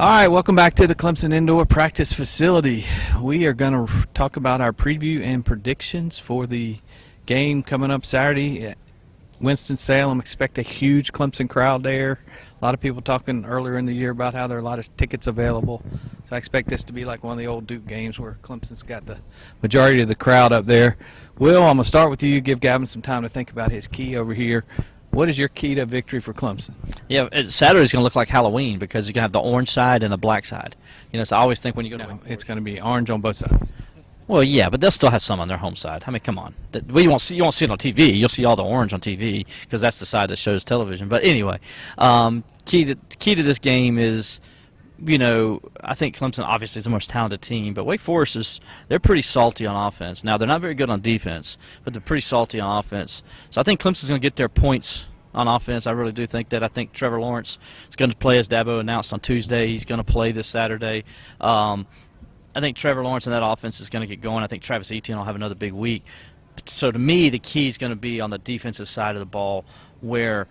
All right, welcome back to the Clemson Indoor Practice Facility. We are going to talk about our preview and predictions for the game coming up Saturday at Winston-Salem. Expect a huge Clemson crowd there. A lot of people talking earlier in the year about how there are a lot of tickets available. So I expect this to be like one of the old Duke games where Clemson's got the majority of the crowd up there. Will, I'm going to start with you. Give Gavin some time to think about his key over here. What is your key to victory for Clemson? Yeah, Saturday's going to look like Halloween because you're going to have the orange side and the black side. You know, so I always think when you go to it's going to be orange on both sides. Well, yeah, but they'll still have some on their home side. I mean, come on. You won't see it on TV. You'll see all the orange on TV because that's the side that shows television. But anyway, key to this game is, you know, I think Clemson obviously is the most talented team, but Wake Forest they're pretty salty on offense. Now, they're not very good on defense, but they're pretty salty on offense. So I think Clemson's going to get their points on offense. I really do think that. I think Trevor Lawrence is going to play, as Dabo announced on Tuesday. He's going to play this Saturday. I think Trevor Lawrence and that offense is going to get going. I think Travis Etienne will have another big week. So to me, the key is going to be on the defensive side of the ball, where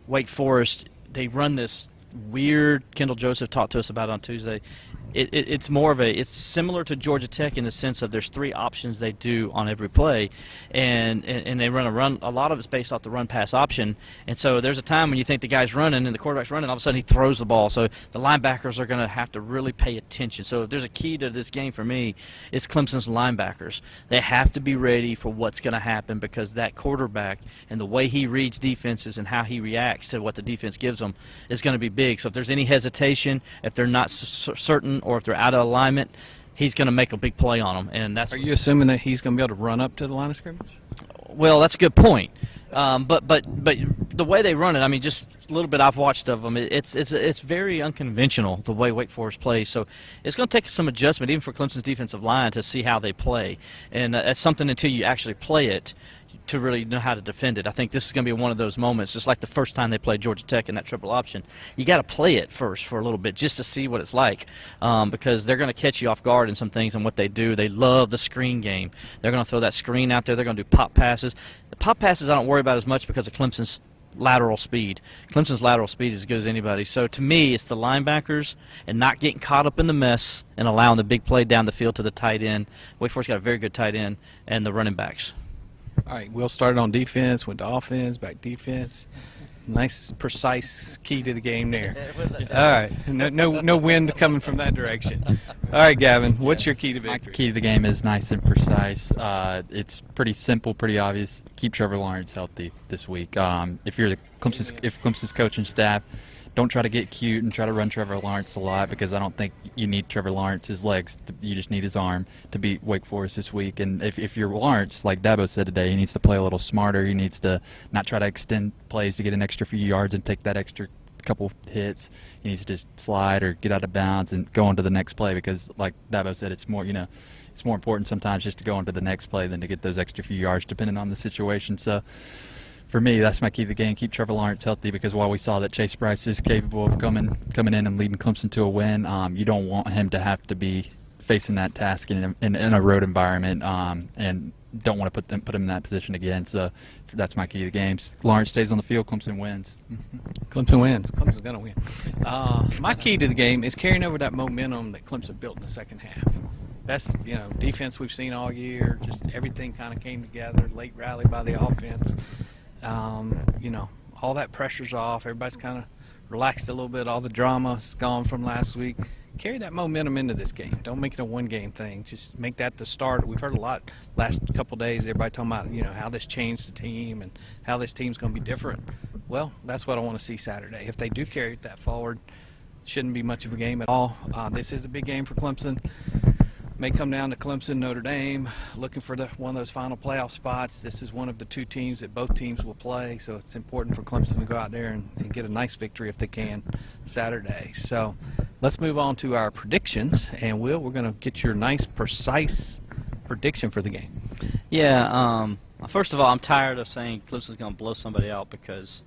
Wake Forest, they run this weird, Kendall Joseph talked to us about it on Tuesday. It's more of it's similar to Georgia Tech in the sense of there's three options they do on every play, and they run a lot of it's based off the run-pass option. And so there's a time when you think the guy's running and the quarterback's running, all of a sudden he throws the ball. So the linebackers are going to have to really pay attention. So if there's a key to this game for me, it's Clemson's linebackers. They have to be ready for what's going to happen because that quarterback and the way he reads defenses and how he reacts to what the defense gives him is going to be big. So if there's any hesitation, if they're not certain, or if they're out of alignment, he's going to make a big play on them. And that's. Are you assuming that he's going to be able to run up to the line of scrimmage? Well, that's a good point. But the way they run it, I mean, just a little bit I've watched of them, it's very unconventional the way Wake Forest plays. So it's going to take some adjustment, even for Clemson's defensive line, to see how they play. And that's something until you actually play it to really know how to defend it. I think this is going to be one of those moments, just like the first time they played Georgia Tech in that triple option. You got to play it first for a little bit just to see what it's like, because they're going to catch you off guard in some things and what they do. They love the screen game. They're going to throw that screen out there. They're going to do pop passes. The pop passes I don't worry about as much because of Clemson's lateral speed. Clemson's lateral speed is as good as anybody. So to me, it's the linebackers and not getting caught up in the mess and allowing the big play down the field to the tight end. Wake Forest got a very good tight end, and the running backs. All right, Will started on defense, went to offense, back defense. Nice, precise key to the game there. All right, no wind coming from that direction. All right, Gavin, what's your key to victory? My key to the game is nice and precise. It's pretty simple, pretty obvious. Keep Trevor Lawrence healthy this week. If Clemson's coaching staff, don't try to get cute and try to run Trevor Lawrence a lot, because I don't think you need Trevor Lawrence's legs. You just need his arm to beat Wake Forest this week. And if you're Lawrence, like Dabo said today, he needs to play a little smarter. He needs to not try to extend plays to get an extra few yards and take that extra couple hits. He needs to just slide or get out of bounds and go on to the next play, because like Dabo said, it's more important sometimes just to go on to the next play than to get those extra few yards depending on the situation. So for me, that's my key to the game. Keep Trevor Lawrence healthy, because while we saw that Chase Bryce is capable of coming in and leading Clemson to a win, you don't want him to have to be facing that task in a road environment, and don't want to put him in that position again. So that's my key to the game. Lawrence stays on the field, Clemson wins. Clemson wins. Clemson's going to win. My key to the game is carrying over that momentum that Clemson built in the second half. That's, defense we've seen all year. Just everything kind of came together. Late rally by the offense. All that pressure's off. Everybody's kind of relaxed a little bit. All the drama's gone from last week. Carry that momentum into this game. Don't make it a one-game thing. Just make that the start. We've heard a lot last couple of days. Everybody talking about, how this changed the team and how this team's going to be different. Well, that's what I want to see Saturday. If they do carry that forward, shouldn't be much of a game at all. This is a big game for Clemson. May come down to Clemson, Notre Dame, looking for one of those final playoff spots. This is one of the two teams that both teams will play, so it's important for Clemson to go out there and get a nice victory if they can Saturday. So let's move on to our predictions, and we're going to get your nice, precise prediction for the game. Yeah, first of all, I'm tired of saying Clemson's going to blow somebody out, because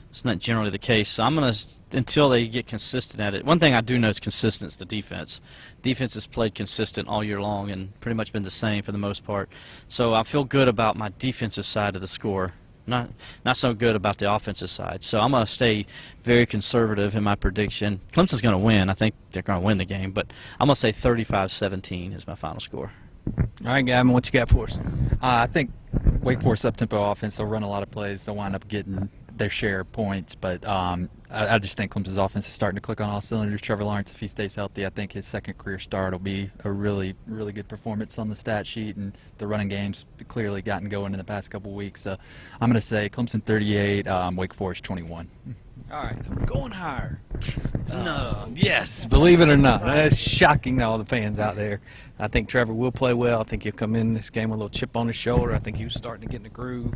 it's not generally the case. So I'm going to, until they get consistent at it. One thing I do know is consistent is the defense. Defense has played consistent all year long and pretty much been the same for the most part. So I feel good about my defensive side of the score Not so good about the offensive side. So I'm going to stay very conservative in my prediction. Clemson's going to win. I think they're going to win the game, but I'm going to say 35-17 is my final score. All right, Gavin, what you got for us? I think Wake Forest up-tempo offense, they'll run a lot of plays. They'll wind up getting their share of points, but I just think Clemson's offense is starting to click on all cylinders. Trevor Lawrence, if he stays healthy, I think his second career start will be a really, really good performance on the stat sheet, and the running game's clearly gotten going in the past couple of weeks. So I'm going to say Clemson 38, Wake Forest 21. All right, I'm going higher. No. Yes, believe it or not. That's shocking to all the fans out there. I think Trevor will play well. I think he'll come in this game with a little chip on his shoulder. I think he was starting to get in the groove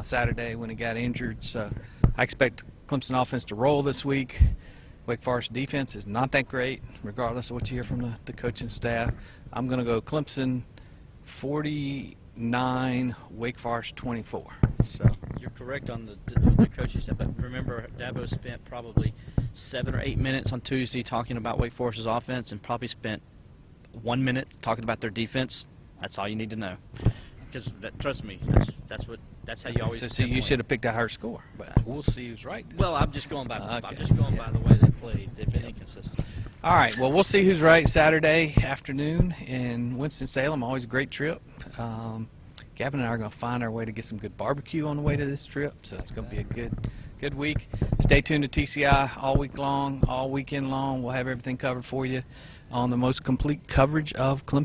Saturday when he got injured. So I expect Clemson offense to roll this week. Wake Forest defense is not that great, regardless of what you hear from the coaching staff. I'm going to go Clemson 49, Wake Forest 24. So You're correct on the coaching staff, but remember, Dabo spent probably 7 or 8 minutes on Tuesday talking about Wake Forest's offense and probably spent 1 minute talking about their defense. That's all you need to know. Because trust me, that's how you always. So you should have picked a higher score, but we'll see who's right. Well, I'm just going by. Okay. I'm just going by the way they played. They've been inconsistent. All right. Well, we'll see who's right Saturday afternoon in Winston-Salem. Always a great trip. Gavin and I are going to find our way to get some good barbecue on the way to this trip, so it's going to be a good week. Stay tuned to TCI all week long, all weekend long. We'll have everything covered for you on the most complete coverage of Clemson